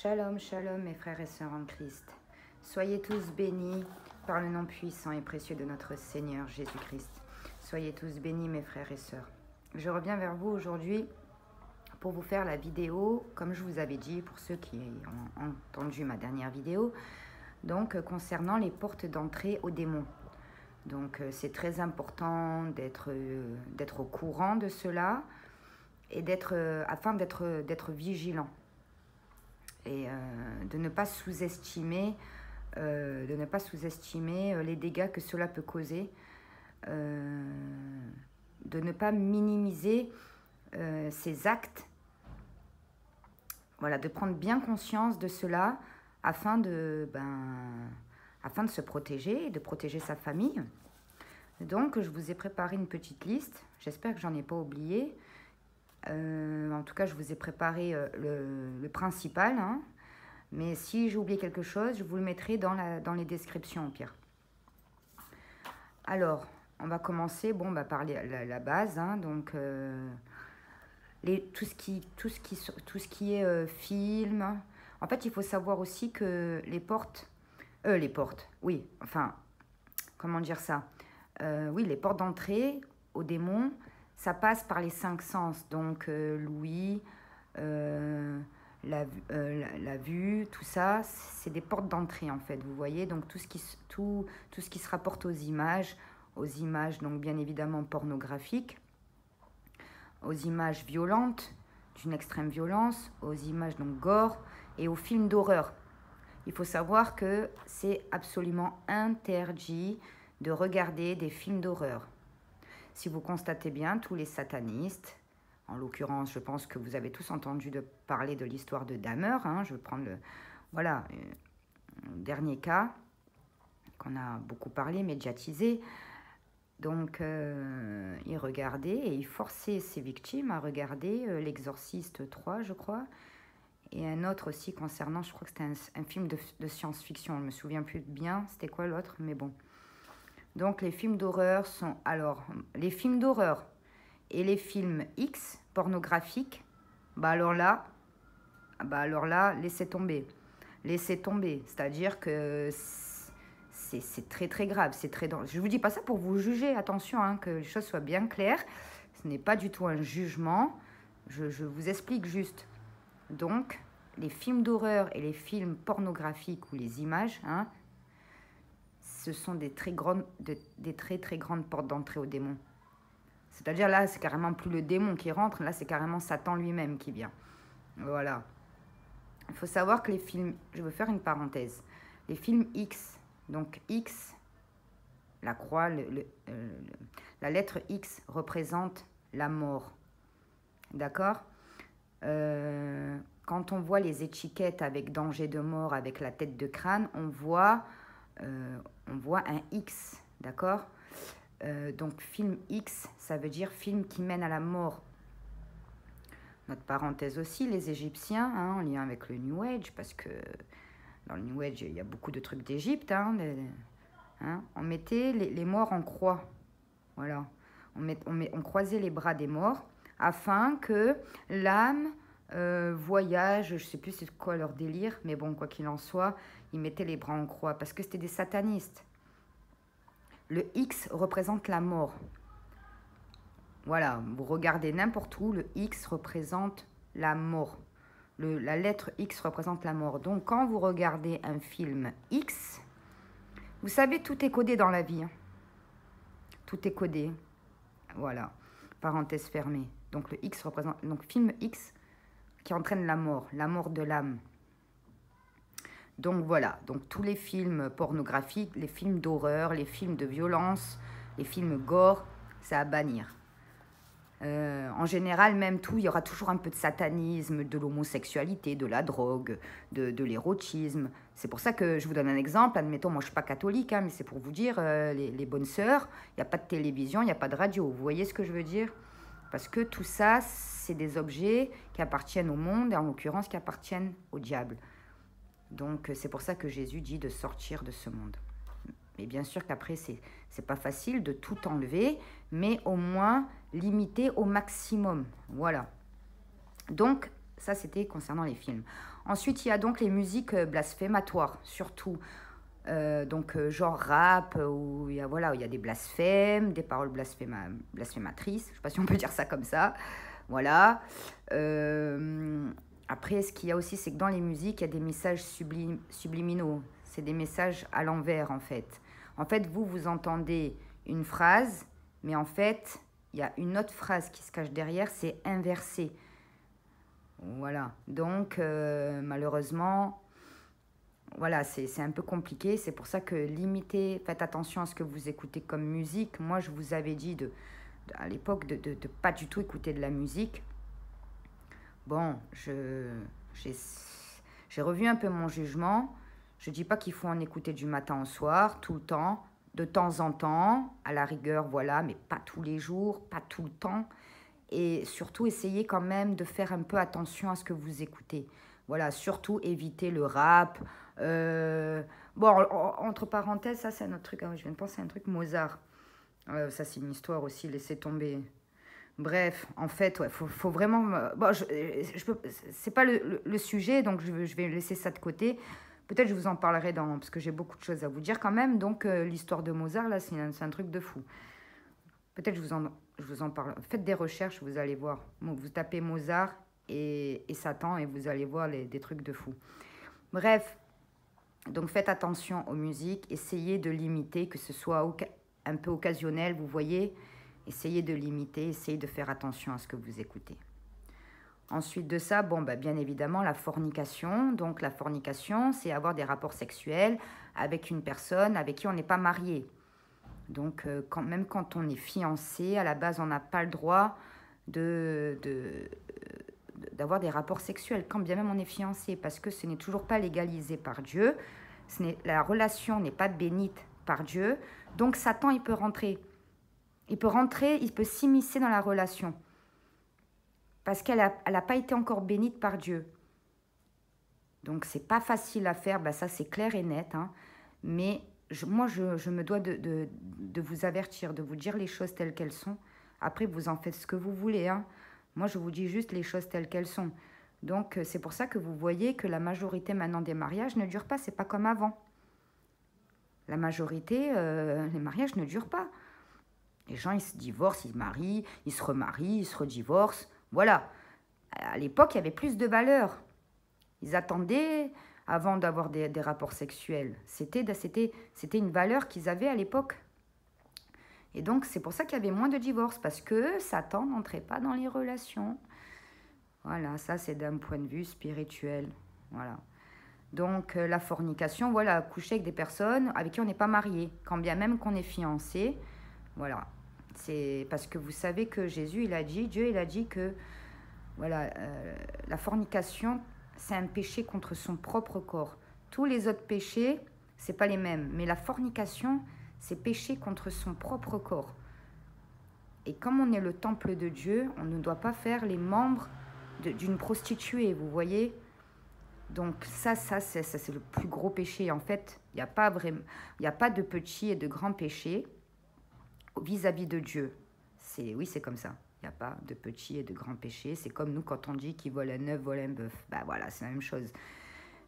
Shalom, shalom mes frères et sœurs en Christ. Soyez tous bénis par le nom puissant et précieux de notre Seigneur Jésus-Christ. Soyez tous bénis mes frères et sœurs. Je reviens vers vous aujourd'hui pour vous faire la vidéo, comme je vous avais dit, pour ceux qui ont entendu ma dernière vidéo, donc concernant les portes d'entrée aux démons. Donc c'est très important d'être au courant de cela et afin d'être vigilant et de ne pas sous-estimer les dégâts que cela peut causer, de ne pas minimiser ces actes, voilà, de prendre bien conscience de cela afin de se protéger et de protéger sa famille. Donc, je vous ai préparé une petite liste. J'espère que j'en ai pas oublié. En tout cas, je vous ai préparé le principal. Hein. Mais si j'ai oublié quelque chose, je vous le mettrai dans les descriptions, au pire. Alors, on va commencer par la base. Hein, donc, tout ce qui est film. En fait, il faut savoir aussi que les portes, oui, enfin, comment dire ça, oui, les portes d'entrée aux démons, ça passe par les 5 sens, donc l'ouïe, la vue, tout ça, c'est des portes d'entrée en fait, vous voyez, donc tout ce qui se rapporte aux images donc bien évidemment pornographiques, aux images violentes, d'une extrême violence, aux images donc gore et aux films d'horreur. Il faut savoir que c'est absolument interdit de regarder des films d'horreur. Si vous constatez bien, tous les satanistes, en l'occurrence, je pense que vous avez tous entendu parler de l'histoire de Dahmer, hein, je vais prendre le dernier cas qu'on a beaucoup parlé, médiatisé. Donc, il regardait et il forçait ses victimes à regarder L'Exorciste 3, je crois, et un autre aussi concernant, je crois que c'était un film de science-fiction, je ne me souviens plus bien, c'était quoi l'autre, mais bon. Donc, les films d'horreur sont... Alors, les films d'horreur et les films X, pornographiques, alors là, laissez tomber. Laissez tomber. C'est-à-dire que c'est très, très grave. C'est très dangereux. Je ne vous dis pas ça pour vous juger. Attention, hein, que les choses soient bien claires. Ce n'est pas du tout un jugement. Je vous explique juste. Donc, les films d'horreur et les films pornographiques ou les images, hein, ce sont des très, très grandes portes d'entrée aux démons. C'est-à-dire là, c'est carrément plus le démon qui rentre, là, c'est carrément Satan lui-même qui vient. Voilà. Il faut savoir que les films, je veux faire une parenthèse, les films X, donc X, la croix, la lettre X représente la mort. D'accord ? Quand on voit les étiquettes avec danger de mort, avec la tête de crâne, on voit un X, d'accord ? Donc film X, ça veut dire film qui mène à la mort. Notre parenthèse aussi, les Égyptiens, hein, en lien avec le New Age, parce que dans le New Age, il y a beaucoup de trucs d'Égypte. Hein, on mettait les morts en croix. Voilà. On croisait les bras des morts afin que l'âme voyage, je ne sais plus c'est quoi leur délire, mais bon, quoi qu'il en soit, ils mettaient les bras en croix parce que c'était des satanistes. Le X représente la mort. Voilà, vous regardez n'importe où, le X représente la mort. La lettre X représente la mort. Donc, quand vous regardez un film X, vous savez, tout est codé dans la vie. Hein. Tout est codé. Voilà, parenthèse fermée. Donc, le X représente... Donc, film X qui entraîne la mort de l'âme. Donc voilà, donc tous les films pornographiques, les films d'horreur, les films de violence, les films gore, c'est à bannir. En général, même tout, il y aura toujours un peu de satanisme, de l'homosexualité, de la drogue, de l'érotisme. C'est pour ça que je vous donne un exemple. Admettons, moi je ne suis pas catholique, hein, mais c'est pour vous dire, les bonnes sœurs, il n'y a pas de télévision, il n'y a pas de radio. Vous voyez ce que je veux dire ? Parce que tout ça, c'est des objets qui appartiennent au monde, et en l'occurrence qui appartiennent au diable. Donc, c'est pour ça que Jésus dit de sortir de ce monde. Mais bien sûr qu'après, c'est pas facile de tout enlever, mais au moins limiter au maximum. Voilà. Donc, Ça, c'était concernant les films. Ensuite, il y a donc les musiques blasphématoires, surtout. Genre rap, où voilà, où il y a des blasphèmes, des paroles blasphématrices. Je ne sais pas si on peut dire ça comme ça. Voilà. Après, ce qu'il y a aussi, c'est que dans les musiques, il y a des messages subliminaux. C'est des messages à l'envers, en fait. En fait, vous entendez une phrase, mais en fait, il y a une autre phrase qui se cache derrière, c'est inversé. Voilà. Donc, malheureusement, voilà, c'est un peu compliqué. C'est pour ça que limitez, faites attention à ce que vous écoutez comme musique. Moi, je vous avais dit à l'époque de pas du tout écouter de la musique. Bon, j'ai revu un peu mon jugement. Je dis pas qu'il faut en écouter du matin au soir, tout le temps, de temps en temps, à la rigueur, voilà, mais pas tous les jours, pas tout le temps. Et surtout, essayez quand même de faire un peu attention à ce que vous écoutez. Voilà, surtout éviter le rap. Bon, entre parenthèses, ça c'est un autre truc. Hein, je viens de penser à un truc Mozart. Ça c'est une histoire aussi, laissez tomber. Bref, en fait, ouais, faut vraiment. Bon, c'est pas le sujet, donc je vais laisser ça de côté. Peut-être je vous en parlerai parce que j'ai beaucoup de choses à vous dire quand même. Donc l'histoire de Mozart, là, c'est un truc de fou. Peut-être je vous en parle. Faites des recherches, vous allez voir. Vous tapez Mozart et Satan et vous allez voir des trucs de fou. Bref, donc faites attention aux musiques. Essayez de limiter, que ce soit un peu occasionnel, vous voyez. Essayez de limiter, essayez de faire attention à ce que vous écoutez. Ensuite de ça, bon, bah, bien évidemment, la fornication. Donc la fornication, c'est avoir des rapports sexuels avec une personne avec qui on n'est pas marié. Donc même quand on est fiancé, à la base, on n'a pas le droit d'avoir des rapports sexuels, quand bien même on est fiancé, parce que ce n'est toujours pas légalisé par Dieu. La relation n'est pas bénite par Dieu. Donc Satan, il peut rentrer. Il peut s'immiscer dans la relation. Parce qu'elle n'a pas été encore bénite par Dieu. Donc, c'est pas facile à faire. Ben, ça, c'est clair et net. Hein. Mais moi, je me dois de vous avertir, de vous dire les choses telles qu'elles sont. Après, vous en faites ce que vous voulez. Hein. Moi, je vous dis juste les choses telles qu'elles sont. Donc, c'est pour ça que vous voyez que la majorité maintenant des mariages ne durent pas. C'est pas comme avant. La majorité, les mariages ne durent pas. Les gens, ils se divorcent, ils se marient, ils se remarient, ils se redivorcent. Voilà. À l'époque, il y avait plus de valeur. Ils attendaient avant d'avoir des rapports sexuels. C'était une valeur qu'ils avaient à l'époque. Et donc, c'est pour ça qu'il y avait moins de divorces, parce que Satan n'entrait pas dans les relations. Voilà, ça, c'est d'un point de vue spirituel. Voilà. Donc, la fornication, voilà, coucher avec des personnes avec qui on n'est pas marié, quand bien même qu'on est fiancé. Voilà. C'est parce que vous savez que Dieu il a dit que voilà, la fornication, c'est un péché contre son propre corps. Tous les autres péchés, c'est pas les mêmes. Mais la fornication, c'est péché contre son propre corps. Et comme on est le temple de Dieu, on ne doit pas faire les membres d'une prostituée, vous voyez. Donc ça c'est le plus gros péché. En fait, il n'y a pas de petits et de grands péchés vis-à-vis de Dieu. Oui, c'est comme ça. Il n'y a pas de petits et de grands péchés. C'est comme nous quand on dit qui vole un œuf, vole un bœuf. Ben voilà, c'est la même chose.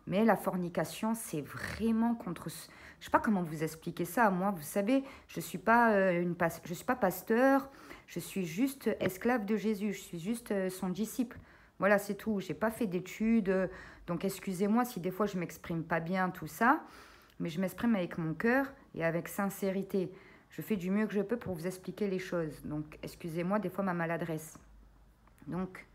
Mais la fornication, c'est vraiment contre... Je ne sais pas comment vous expliquer ça. Moi, vous savez, je ne suis pas pasteur. Je suis juste esclave de Jésus. Je suis juste son disciple. Voilà, c'est tout. Je n'ai pas fait d'études. Donc, excusez-moi si des fois je ne m'exprime pas bien, tout ça. Mais je m'exprime avec mon cœur et avec sincérité. Je fais du mieux que je peux pour vous expliquer les choses. Donc, excusez-moi des fois ma maladresse. Donc,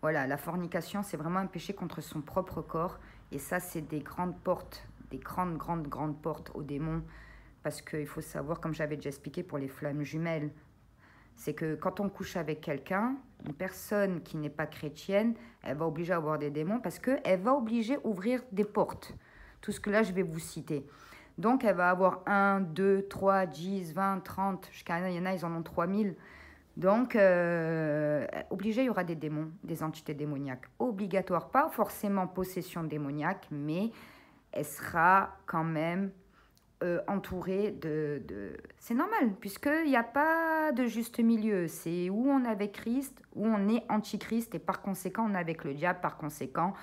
voilà, la fornication, c'est vraiment un péché contre son propre corps. Et ça, c'est des grandes portes, des grandes portes aux démons. Parce qu'il faut savoir, comme j'avais déjà expliqué pour les flammes jumelles, c'est que quand on couche avec quelqu'un, une personne qui n'est pas chrétienne, elle va obliger à avoir des démons parce qu'elle va obliger à ouvrir des portes. Tout ce que là, je vais vous citer. Donc, elle va avoir 1, 2, 3, 10, 20, 30, jusqu'à il y en a, ils en ont 3000. Donc, obligé, il y aura des démons, des entités démoniaques. Obligatoire, pas forcément possession démoniaque, mais elle sera quand même entouré C'est normal, puisqu'il n'y a pas de juste milieu. C'est où on est avec Christ, où on est antichrist, et par conséquent, on est avec le diable. Par conséquent,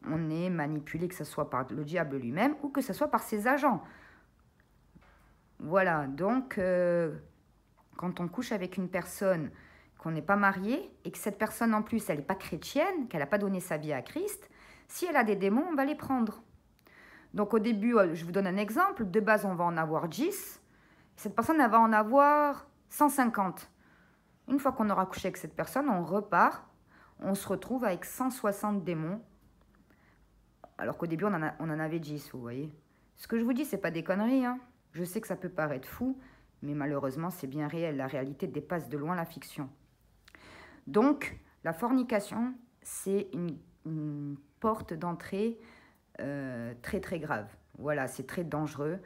on est manipulé, que ce soit par le diable lui-même ou que ce soit par ses agents. Voilà, donc, quand on couche avec une personne qu'on n'est pas marié, et que cette personne, en plus, elle n'est pas chrétienne, qu'elle n'a pas donné sa vie à Christ, si elle a des démons, on va les prendre. Donc au début, je vous donne un exemple, de base on va en avoir 10, cette personne elle va en avoir 150. Une fois qu'on aura couché avec cette personne, on repart, on se retrouve avec 160 démons, alors qu'au début on en avait 10, vous voyez. Ce que je vous dis, c'est pas des conneries, hein. Je sais que ça peut paraître fou, mais malheureusement c'est bien réel, la réalité dépasse de loin la fiction. Donc la fornication, c'est une porte d'entrée très très grave. Voilà, c'est très dangereux.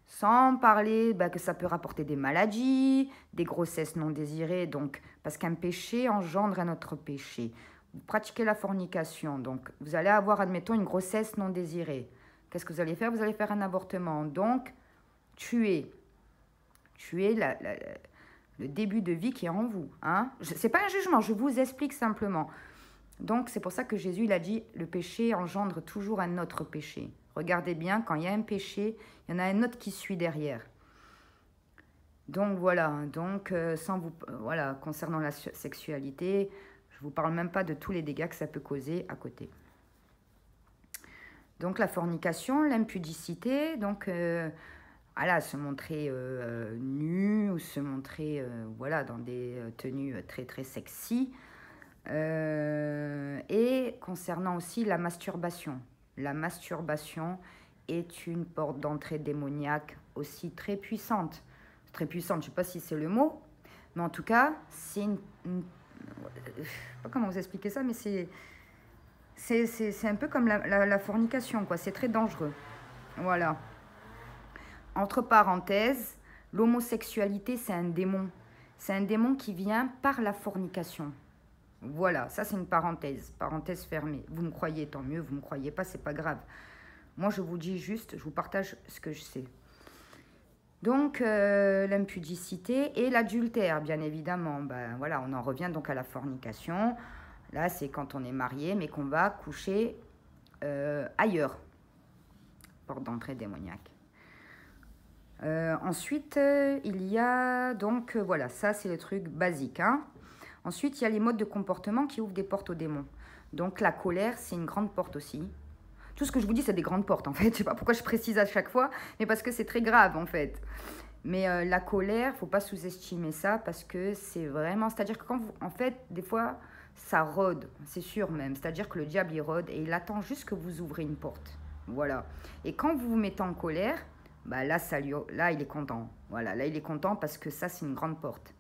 Sans parler que ça peut rapporter des maladies, des grossesses non désirées, donc parce qu'un péché engendre un autre péché. Vous pratiquez la fornication, donc vous allez avoir, admettons, une grossesse non désirée. Qu'est-ce que vous allez faire? Vous allez faire un avortement. Donc, tuer le début de vie qui est en vous. Hein? Ce n'est pas un jugement, je vous explique simplement. Donc, c'est pour ça que Jésus il a dit, le péché engendre toujours un autre péché. Regardez bien, quand il y a un péché, il y en a un autre qui suit derrière. Donc, voilà. Donc, voilà, concernant la sexualité, je ne vous parle même pas de tous les dégâts que ça peut causer à côté. Donc, la fornication, l'impudicité, donc, voilà, se montrer nu ou se montrer, voilà, dans des tenues très, très sexy. Et concernant aussi la masturbation. La masturbation est une porte d'entrée démoniaque aussi très puissante. Très puissante, je ne sais pas si c'est le mot, mais en tout cas, c'est je ne sais pas comment vous expliquer ça, mais c'est un peu comme la fornication, quoi. C'est très dangereux. Voilà. Entre parenthèses, l'homosexualité, c'est un démon. C'est un démon qui vient par la fornication. Voilà, ça c'est une parenthèse fermée. Vous me croyez, tant mieux, vous ne me croyez pas, c'est pas grave. Moi, je vous dis juste, je vous partage ce que je sais. Donc, l'impudicité et l'adultère, bien évidemment. Ben, voilà, on en revient donc à la fornication. Là, c'est quand on est marié, mais qu'on va coucher ailleurs. Porte d'entrée démoniaque. Ensuite, il y a donc, voilà, ça c'est le truc basique, hein. Ensuite, il y a les modes de comportement qui ouvrent des portes aux démons. Donc, la colère, c'est une grande porte aussi. Tout ce que je vous dis, c'est des grandes portes, en fait. Je ne sais pas pourquoi je précise à chaque fois, mais parce que c'est très grave, en fait. Mais la colère, il ne faut pas sous-estimer ça, parce que c'est vraiment... C'est-à-dire que quand vous... En fait, des fois, ça rôde, c'est sûr même. C'est-à-dire que le diable, il rôde et il attend juste que vous ouvrez une porte. Voilà. Et quand vous vous mettez en colère, bah là, là, il est content. Voilà, là, il est content parce que ça, c'est une grande porte.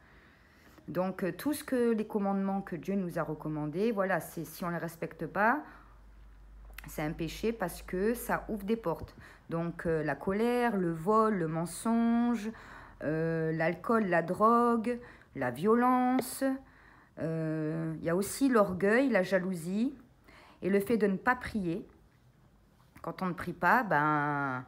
Donc, tout ce que les commandements que Dieu nous a recommandés, voilà, si on ne les respecte pas, c'est un péché parce que ça ouvre des portes. Donc, la colère, le vol, le mensonge, l'alcool, la drogue, la violence. Il y a aussi l'orgueil, la jalousie et le fait de ne pas prier. Quand on ne prie pas, ben,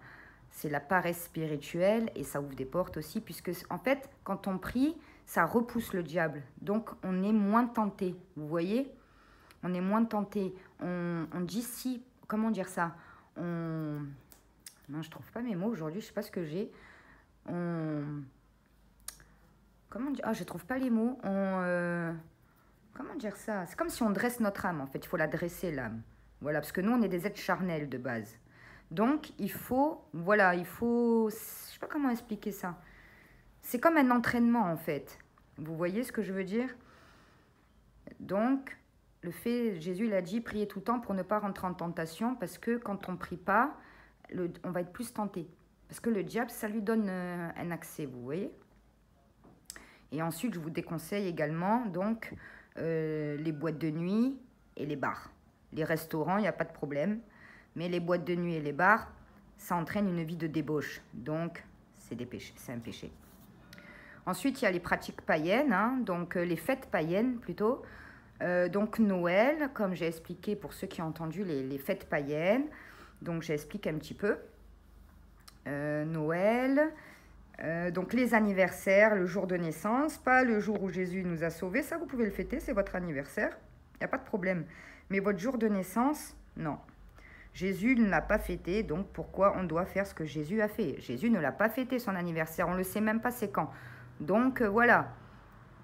c'est la paresse spirituelle et ça ouvre des portes aussi, puisque en fait, quand on prie, ça repousse le diable. Donc, on est moins tenté. Vous voyez? On est moins tenté. On dit si... Comment dire ça? Non, je ne trouve pas mes mots aujourd'hui. Je ne sais pas ce que j'ai. Comment dire? Ah, je ne trouve pas les mots. Comment dire ça? C'est comme si on dresse notre âme, en fait. Il faut la dresser, l'âme. Voilà, parce que nous, on est des êtres charnels de base. Donc, il faut... Voilà, il faut... Je ne sais pas comment expliquer ça. C'est comme un entraînement, en fait. Vous voyez ce que je veux dire? Donc, Jésus, il a dit, priez tout le temps pour ne pas rentrer en tentation, parce que quand on ne prie pas, on va être plus tenté. Parce que le diable, ça lui donne un accès, vous voyez? Et ensuite, je vous déconseille également, donc, les boîtes de nuit et les bars. Les restaurants, il n'y a pas de problème. Mais les boîtes de nuit et les bars, ça entraîne une vie de débauche. Donc, c'est un péché. Ensuite, il y a les pratiques païennes, hein, donc les fêtes païennes plutôt. Donc Noël, comme j'ai expliqué pour ceux qui ont entendu les fêtes païennes. Donc j'explique un petit peu. Noël, donc les anniversaires, le jour de naissance, pas le jour où Jésus nous a sauvés, ça vous pouvez le fêter, c'est votre anniversaire, il n'y a pas de problème. Mais votre jour de naissance, non. Jésus ne l'a pas fêté, donc pourquoi on doit faire ce que Jésus a fait? Jésus ne l'a pas fêté son anniversaire, on ne le sait même pas c'est quand. Donc voilà,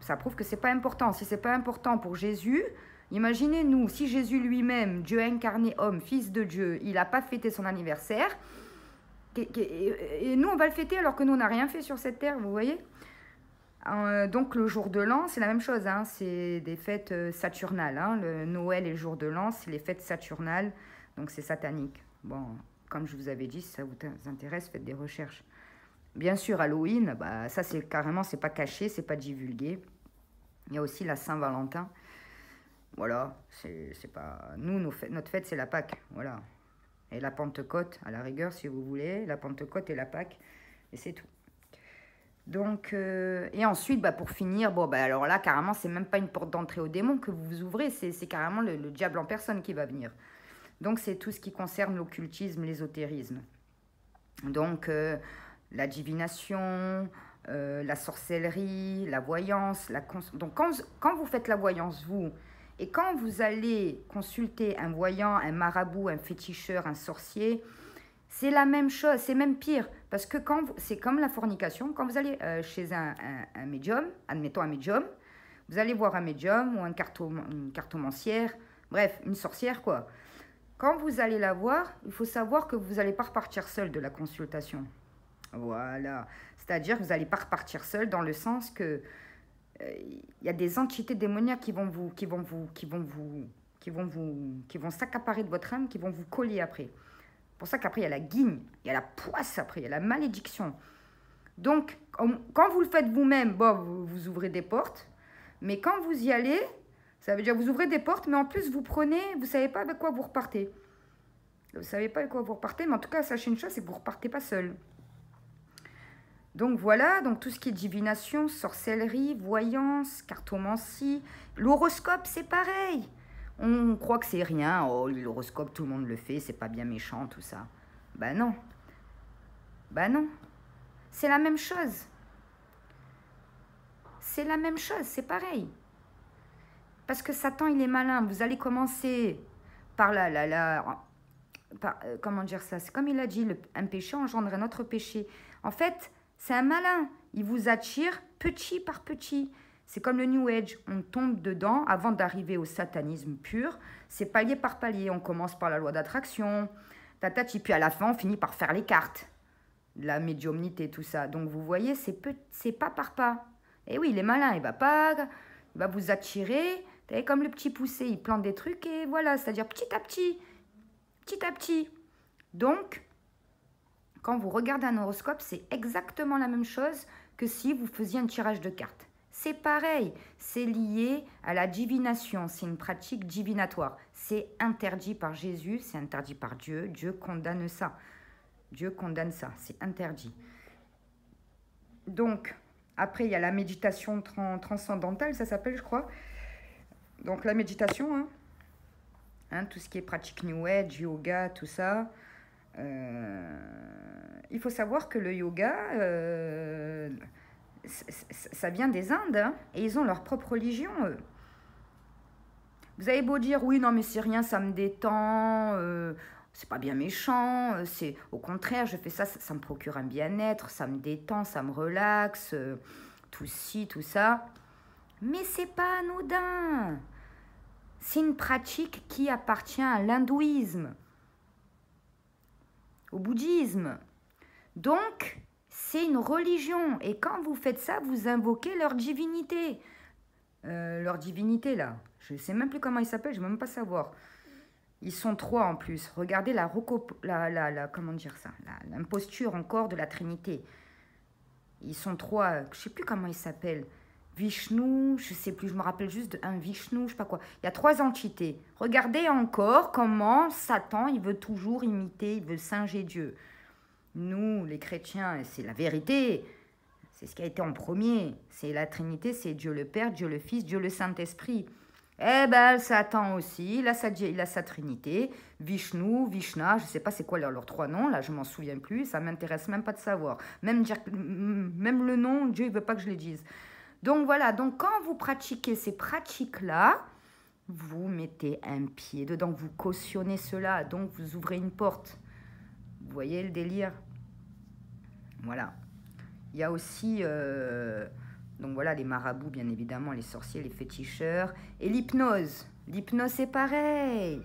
ça prouve que c'est pas important. Si c'est pas important pour Jésus, imaginez-nous, si Jésus lui-même, Dieu incarné homme, fils de Dieu, il n'a pas fêté son anniversaire, et nous on va le fêter alors que nous on n'a rien fait sur cette terre, vous voyez? Donc le jour de l'an, c'est la même chose, hein, c'est des fêtes saturnales. Hein, le Noël et le jour de l'an, c'est les fêtes saturnales, donc c'est satanique. Bon, comme je vous avais dit, si ça vous intéresse, faites des recherches. Bien sûr, Halloween, bah, ça c'est carrément, c'est pas caché, c'est pas divulgué. Il y a aussi la Saint-Valentin. Voilà, c'est pas... Nous, notre fête, c'est la Pâque, voilà. Et la Pentecôte, à la rigueur, si vous voulez, la Pentecôte et la Pâque, et c'est tout. Donc, et ensuite, bah, pour finir, bon, bah, alors là, carrément, c'est même pas une porte d'entrée au démon que vous ouvrez, c'est carrément le diable en personne qui va venir. Donc, c'est tout ce qui concerne l'occultisme, l'ésotérisme. Donc, la divination, la sorcellerie, la voyance. Donc, quand vous faites la voyance, vous, et quand vous allez consulter un voyant, un marabout, un féticheur, un sorcier, c'est la même chose, c'est même pire. Parce que c'est comme la fornication, quand vous allez chez un médium, admettons un médium, vous allez voir un médium ou une cartomancière, bref, une sorcière quoi. Quand vous allez la voir, il faut savoir que vous n'allez pas repartir seul de la consultation. Voilà. C'est-à-dire que vous n'allez pas repartir seul dans le sens que y a des entités démoniaques qui vont s'accaparer de votre âme, qui vont vous coller après. C'est pour ça qu'après, il y a la guigne, il y a la poisse après, il y a la malédiction. Donc, quand vous le faites vous-même, bon, vous ouvrez des portes. Mais quand vous y allez, ça veut dire que vous ouvrez des portes, mais en plus, vous ne savez pas avec quoi vous repartez. Vous ne savez pas avec quoi vous repartez, mais en tout cas, sachez une chose, c'est que vous ne repartez pas seul. Donc voilà, donc tout ce qui est divination, sorcellerie, voyance, cartomancie, l'horoscope, c'est pareil. On croit que c'est rien, oh l'horoscope tout le monde le fait, c'est pas bien méchant tout ça. Ben non. Ben non. C'est la même chose. C'est la même chose, c'est pareil. Parce que Satan il est malin, vous allez commencer par comment dire ça? C'est comme il a dit, un péché engendre un autre péché. En fait, c'est un malin, il vous attire petit par petit. C'est comme le New Age, on tombe dedans avant d'arriver au satanisme pur. C'est palier par palier, on commence par la loi d'attraction, tatati, puis à la fin on finit par faire les cartes, la médiumnité, tout ça. Donc vous voyez, c'est pas par pas. Et oui, il est malin, il va vous attirer, vous savez, comme le petit poussé, il plante des trucs et voilà, c'est-à-dire petit à petit, petit à petit. Donc, quand vous regardez un horoscope, c'est exactement la même chose que si vous faisiez un tirage de cartes. C'est pareil, c'est lié à la divination, c'est une pratique divinatoire. C'est interdit par Jésus, c'est interdit par Dieu, Dieu condamne ça. Dieu condamne ça, c'est interdit. Donc, après, il y a la méditation transcendantale, ça s'appelle, je crois. Donc, la méditation, tout ce qui est pratique New Age, yoga, tout ça. Il faut savoir que le yoga, ça vient des Indes, hein, et ils ont leur propre religion, eux. Vous avez beau dire, oui, non, mais c'est rien, ça me détend, c'est pas bien méchant, c'est au contraire, je fais ça, ça me procure un bien-être, ça me détend, ça me relaxe, tout ci, tout ça. Mais c'est pas anodin. C'est une pratique qui appartient à l'hindouisme, au bouddhisme. Donc, c'est une religion. Et quand vous faites ça, vous invoquez leur divinité. Leur divinité, là. Je ne sais même plus comment ils s'appellent, je ne veux même pas savoir. Ils sont trois en plus. Regardez comment dire ça, l'imposture encore de la Trinité. Ils sont trois, je ne sais plus comment ils s'appellent. Vishnu, je ne sais plus, je me rappelle juste d'un Vishnu, je ne sais pas quoi. Il y a trois entités. Regardez encore comment Satan, il veut toujours imiter, il veut singer Dieu. Nous, les chrétiens, c'est la vérité. C'est ce qui a été en premier. C'est la Trinité, c'est Dieu le Père, Dieu le Fils, Dieu le Saint-Esprit. Eh ben, Satan aussi, il a sa trinité, Vishnu, Vishna, je sais pas c'est quoi leurs trois noms, là je m'en souviens plus, ça m'intéresse même pas de savoir. Même le nom, Dieu il veut pas que je le dise. Donc voilà, donc quand vous pratiquez ces pratiques-là, vous mettez un pied dedans, vous cautionnez cela, donc vous ouvrez une porte. Vous voyez le délire? Voilà. Il y a aussi, donc voilà, les marabouts, bien évidemment, les sorciers, les féticheurs, et l'hypnose. L'hypnose, c'est pareil.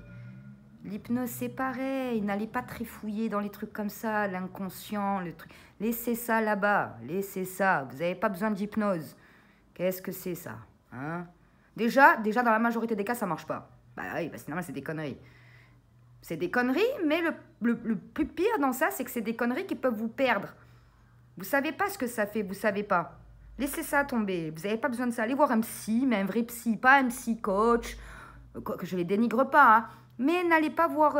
L'hypnose, c'est pareil. N'allez pas trifouiller dans les trucs comme ça, l'inconscient, le truc. Laissez ça là-bas, laissez ça. Vous n'avez pas besoin d'hypnose. Qu'est-ce que c'est ça, hein? Déjà, dans la majorité des cas, ça marche pas. Bah oui, parce que normal, c'est des conneries. C'est des conneries, mais le plus pire dans ça, c'est que c'est des conneries qui peuvent vous perdre. Vous savez pas ce que ça fait, vous savez pas. Laissez ça tomber. Vous n'avez pas besoin de ça. Allez voir un psy, mais un vrai psy, pas un psy coach, que je les dénigre pas, hein. Mais n'allez pas voir,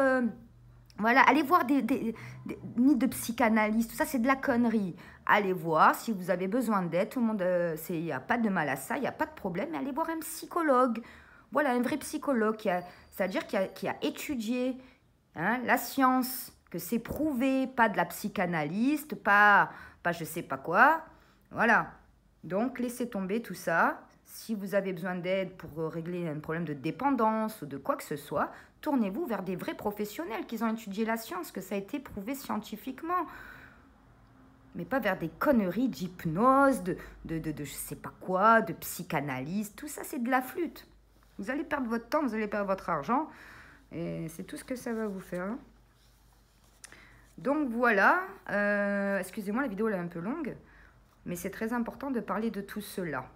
voilà, allez voir ni de psychanalyste, tout ça c'est de la connerie. Allez voir si vous avez besoin d'aide, tout le monde, il n'y a pas de mal à ça, il n'y a pas de problème, mais allez voir un psychologue. Voilà, un vrai psychologue, c'est-à-dire qui a étudié, hein, la science, que c'est prouvé, pas de la psychanalyste, pas je sais pas quoi. Voilà. Donc, laissez tomber tout ça. Si vous avez besoin d'aide pour régler un problème de dépendance ou de quoi que ce soit, tournez-vous vers des vrais professionnels qui ont étudié la science, que ça a été prouvé scientifiquement. Mais pas vers des conneries d'hypnose, de je sais pas quoi, de psychanalyse. Tout ça, c'est de la flûte. Vous allez perdre votre temps, vous allez perdre votre argent. Et c'est tout ce que ça va vous faire, hein. Donc voilà, excusez-moi, la vidéo elle est un peu longue, mais c'est très important de parler de tout cela.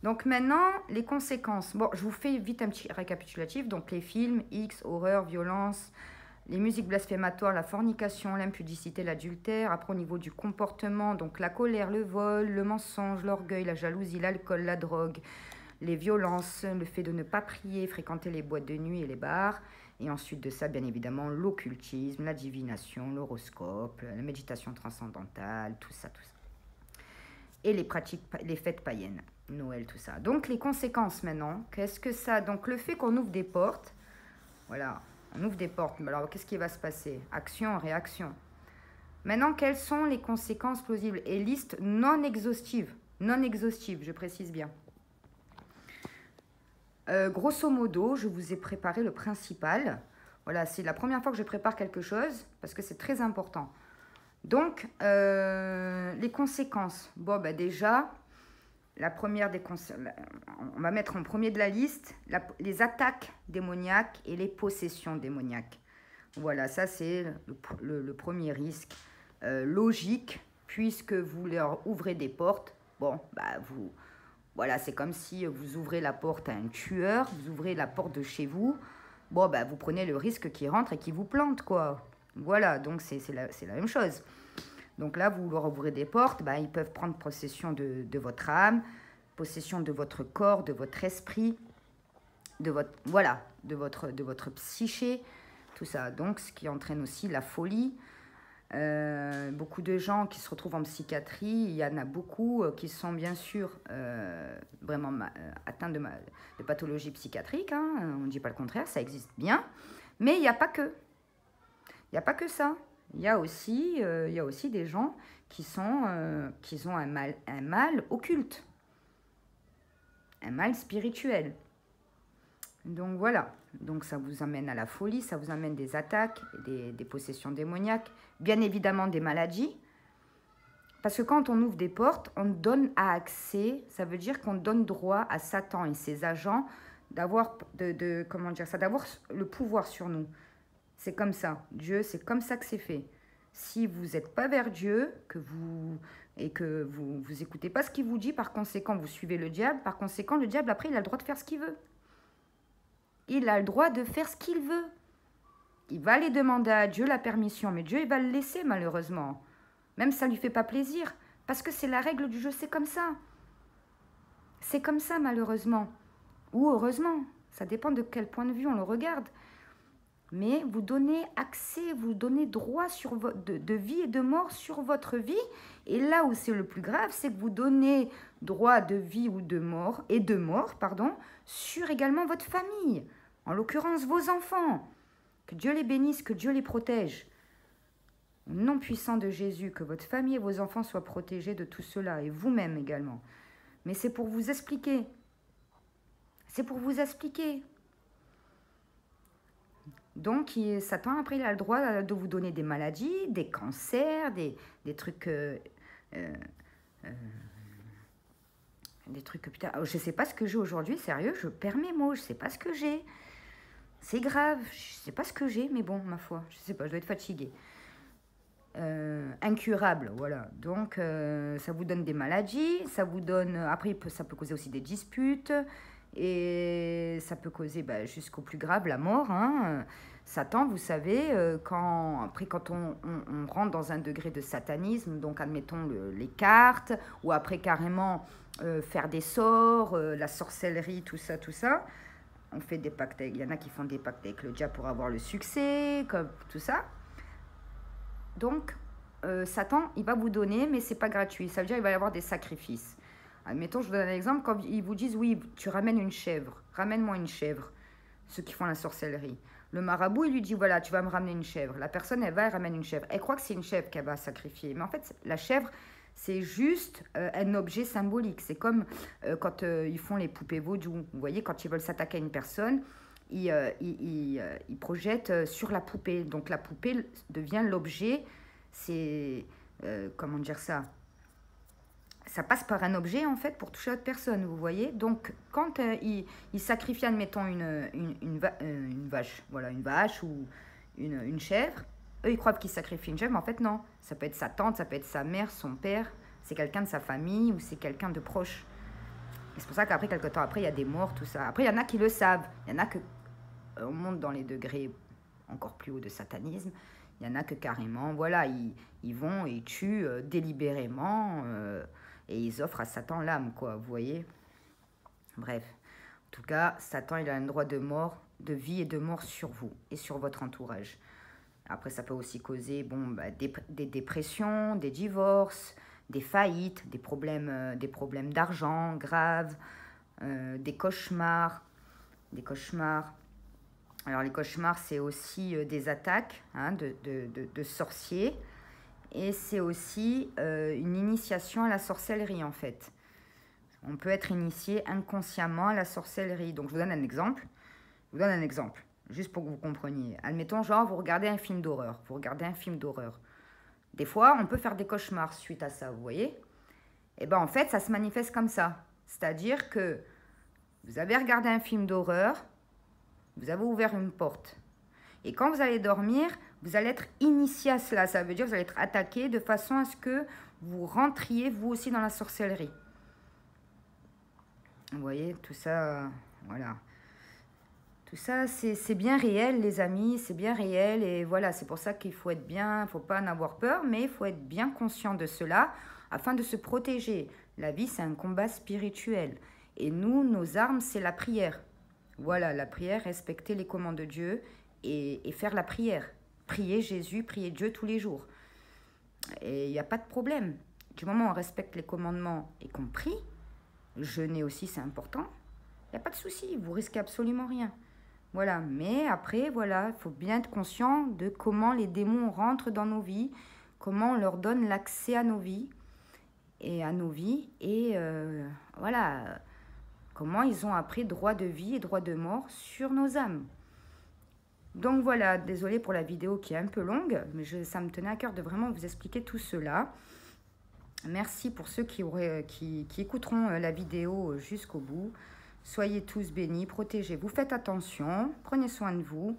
Donc maintenant, les conséquences. Bon, je vous fais vite un petit récapitulatif. Donc les films, X, horreur, violence, les musiques blasphématoires, la fornication, l'impudicité, l'adultère. Après au niveau du comportement, donc la colère, le vol, le mensonge, l'orgueil, la jalousie, l'alcool, la drogue, les violences, le fait de ne pas prier, fréquenter les boîtes de nuit et les bars. Et ensuite de ça, bien évidemment, l'occultisme, la divination, l'horoscope, la méditation transcendantale, tout ça, tout ça. Et les pratiques, les fêtes païennes, Noël, tout ça. Donc les conséquences maintenant, qu'est-ce que ça? Donc le fait qu'on ouvre des portes, voilà, on ouvre des portes, alors qu'est-ce qui va se passer? Action, réaction. Maintenant, quelles sont les conséquences plausibles? Et liste non exhaustive, je précise bien. Grosso modo, je vous ai préparé le principal. Voilà, c'est la première fois que je prépare quelque chose, parce que c'est très important. Donc, les conséquences. Bon, bah déjà, la première des conséquences, on va mettre en premier de la liste les attaques démoniaques et les possessions démoniaques. Voilà, ça c'est le premier risque logique, puisque vous leur ouvrez des portes. Bon, bah voilà, c'est comme si vous ouvrez la porte à un tueur, vous ouvrez la porte de chez vous. Bon, bah vous prenez le risque qu'il rentre et qu'il vous plante, quoi. Voilà, donc c'est la même chose. Donc là, vous leur ouvrez des portes, bah, ils peuvent prendre possession de votre âme, possession de votre corps, de votre esprit, de votre psyché, tout ça. Donc, ce qui entraîne aussi la folie. Beaucoup de gens qui se retrouvent en psychiatrie, il y en a beaucoup qui sont bien sûr vraiment atteints de pathologies psychiatriques, hein, on ne dit pas le contraire, ça existe bien, mais il n'y a pas que. Il n'y a pas que ça. Il y a aussi des gens qui ont un mal occulte, un mal spirituel. Donc voilà, donc ça vous amène à la folie, ça vous amène des attaques, des possessions démoniaques, bien évidemment des maladies. Parce que quand on ouvre des portes, on donne accès, ça veut dire qu'on donne droit à Satan et ses agents d'avoir comment dire ça, d'avoir le pouvoir sur nous. C'est comme ça. Dieu, c'est comme ça que c'est fait. Si vous n'êtes pas vers Dieu, que vous écoutez pas ce qu'il vous dit, par conséquent, vous suivez le diable, par conséquent, le diable, après, il a le droit de faire ce qu'il veut. Il a le droit de faire ce qu'il veut. Il va aller demander à Dieu la permission, mais Dieu, il va le laisser, malheureusement. Même ça ne lui fait pas plaisir, parce que c'est la règle du jeu, c'est comme ça. C'est comme ça, malheureusement. Ou heureusement, ça dépend de quel point de vue on le regarde. mais vous donnez accès, vous donnez droit sur de vie et de mort sur votre vie. Et là où c'est le plus grave, c'est que vous donnez droit de vie ou de mort, pardon, sur également votre famille, en l'occurrence vos enfants. Que Dieu les bénisse, que Dieu les protège. Au nom puissant de Jésus, que votre famille et vos enfants soient protégés de tout cela, et vous-même également. Mais c'est pour vous expliquer. C'est pour vous expliquer. Donc, Satan, après, il a le droit de vous donner des maladies, des cancers, des trucs... des trucs que, putain, je sais pas ce que j'ai aujourd'hui, sérieux, je perds mes mots, je sais pas ce que j'ai. C'est grave, je sais pas ce que j'ai, mais bon, ma foi, je sais pas, je dois être fatiguée. Incurable, voilà. Donc, ça vous donne des maladies, ça vous donne... Après, ça peut causer aussi des disputes, et ça peut causer jusqu'au plus grave, la mort. Hein. Satan, vous savez, quand on rentre dans un degré de satanisme, donc admettons les cartes, ou après carrément faire des sorts, la sorcellerie, tout ça, on fait des pactes, il y en a qui font des pactes avec le diable pour avoir le succès, comme tout ça. Donc, Satan, il va vous donner, mais c'est pas gratuit. Ça veut dire qu'il va y avoir des sacrifices. Admettons, je vous donne un exemple, quand ils vous disent, oui, tu ramènes une chèvre, ramène-moi une chèvre, ceux qui font la sorcellerie. Le marabout, il lui dit, voilà, tu vas me ramener une chèvre. La personne, elle ramène une chèvre. Elle croit que c'est une chèvre qu'elle va sacrifier. Mais en fait, la chèvre, c'est juste un objet symbolique. C'est comme quand ils font les poupées vaudou. Vous voyez, quand ils veulent s'attaquer à une personne, ils projettent sur la poupée. Donc la poupée devient l'objet. C'est... comment dire ça? Ça passe par un objet, en fait, pour toucher l'autre personne, vous voyez. Donc, quand il sacrifie, admettons, une vache, voilà, une vache ou une chèvre, eux, ils croient qu'ils sacrifient une chèvre, mais en fait, non. Ça peut être sa tante, ça peut être sa mère, son père, c'est quelqu'un de sa famille ou c'est quelqu'un de proche. Et c'est pour ça qu'après, quelques temps après, il y a des morts, tout ça. Après, il y en a qui le savent. Il y en a que... on monte dans les degrés encore plus hauts de satanisme. Il y en a que carrément, voilà, ils vont et ils tuent délibérément... et ils offrent à Satan l'âme, quoi, vous voyez. Bref, en tout cas, Satan, il a un droit de mort, de vie et de mort sur vous et sur votre entourage. Après, ça peut aussi causer des dépressions, des divorces, des faillites, des problèmes d'argent graves, des cauchemars. Alors, les cauchemars, c'est aussi des attaques de sorciers. Et c'est aussi une initiation à la sorcellerie, en fait. On peut être initié inconsciemment à la sorcellerie. Donc, je vous donne un exemple. Juste pour que vous compreniez. Admettons, genre, vous regardez un film d'horreur. Des fois, on peut faire des cauchemars suite à ça, vous voyez? Et bien, en fait, ça se manifeste comme ça. C'est-à-dire que vous avez regardé un film d'horreur, vous avez ouvert une porte. Et quand vous allez dormir, vous allez être initié à cela. Ça veut dire que vous allez être attaqué de façon à ce que vous rentriez vous aussi dans la sorcellerie. Vous voyez, tout ça, voilà. Tout ça, c'est bien réel, les amis, c'est bien réel. Et voilà, c'est pour ça qu'il faut être bien, il ne faut pas en avoir peur, mais il faut être bien conscient de cela afin de se protéger. La vie, c'est un combat spirituel. Et nous, nos armes, c'est la prière. Voilà, la prière, respecter les commandes de Dieu et faire la prière. Prier Jésus, prier Dieu tous les jours. Et il n'y a pas de problème. Du moment où on respecte les commandements et qu'on prie, jeûner aussi, c'est important, il n'y a pas de souci, vous risquez absolument rien. Voilà, mais après, voilà, il faut bien être conscient de comment les démons rentrent dans nos vies, comment on leur donne l'accès à nos vies, et voilà, comment ils ont après droit de vie et droit de mort sur nos âmes. Donc voilà, désolée pour la vidéo qui est un peu longue, mais ça me tenait à cœur de vraiment vous expliquer tout cela. Merci pour ceux qui écouteront la vidéo jusqu'au bout. Soyez tous bénis, protégez-vous, faites attention, prenez soin de vous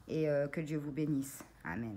et que Dieu vous bénisse. Amen.